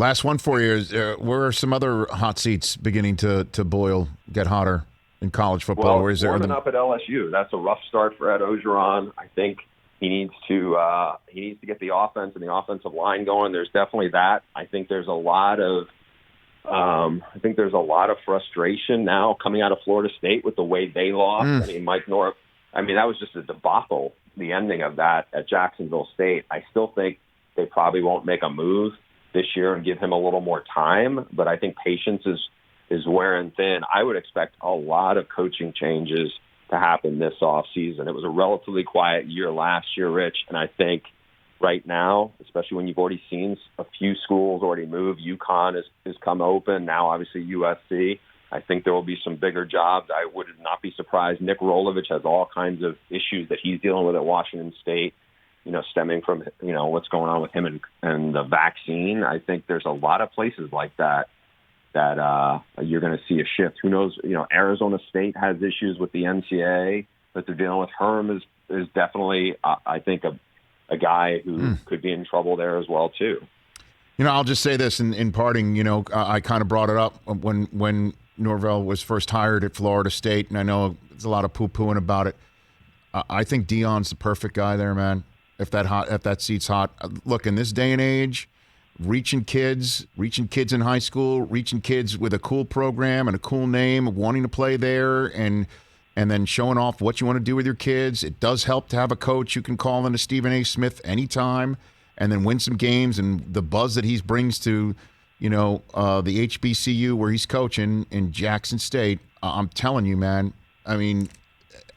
Last one for you is where are some other hot seats beginning to boil, get hotter in college football? Well, Or is there warming up at LSU. That's a rough start for Ed Orgeron. I think he needs to get the offense and the offensive line going. There's definitely that. I think there's a lot of frustration now coming out of Florida State with the way they lost. I mean, Mike North. I mean, that was just a debacle. The ending of that at Jacksonville State. I still think they probably won't make a move this year and give him a little more time. But I think patience is wearing thin. I would expect a lot of coaching changes to happen this offseason. It was a relatively quiet year last year, Rich, and I think right now, especially when you've already seen a few schools already move, UConn has come open, now obviously USC, I think there will be some bigger jobs. I would not be surprised. Nick Rolovich has all kinds of issues that he's dealing with at Washington State, stemming from, what's going on with him and the vaccine. I think there's a lot of places like that you're going to see a shift. Who knows? Arizona State has issues with the NCAA that they're dealing with. Herm is definitely, I think, a guy who could be in trouble there as well, too. I'll just say this in parting, I kind of brought it up when Norvell was first hired at Florida State, and I know there's a lot of poo-pooing about it. I think Deion's the perfect guy there, man. If that seat's hot. Look, in this day and age, reaching kids in high school, reaching kids with a cool program and a cool name, wanting to play there, and then showing off what you want to do with your kids. It does help to have a coach you can call into Stephen A. Smith anytime and then win some games, and the buzz that he brings to, the HBCU where he's coaching in Jackson State. I'm telling you, man, I mean,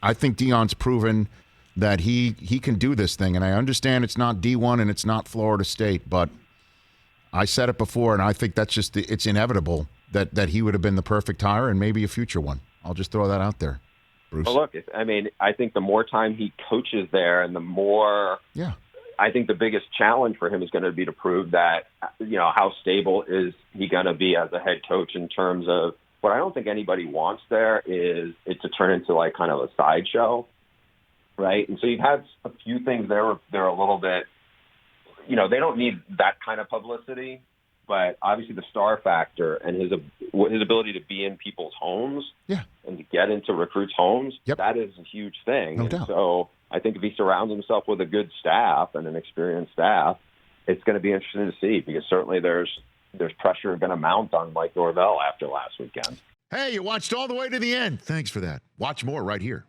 I think Deion's proven that he can do this thing, and I understand it's not D1 and it's not Florida State, but I said it before, and I think that's just it's inevitable that he would have been the perfect hire and maybe a future one. I'll just throw that out there, Bruce. Well, look, I think the more time he coaches there and the more I think the biggest challenge for him is going to be to prove that, how stable is he going to be as a head coach in terms of what I don't think anybody wants there is it to turn into like kind of a sideshow, right? And so you've had a few things there where they're a little bit, they don't need that kind of publicity, but obviously the star factor and his ability to be in people's homes and to get into recruits' homes, that is a huge thing. No doubt. So I think if he surrounds himself with a good staff and an experienced staff, it's going to be interesting to see because certainly there's pressure going to mount on Mike Norvell after last weekend. Hey, you watched all the way to the end. Thanks for that. Watch more right here.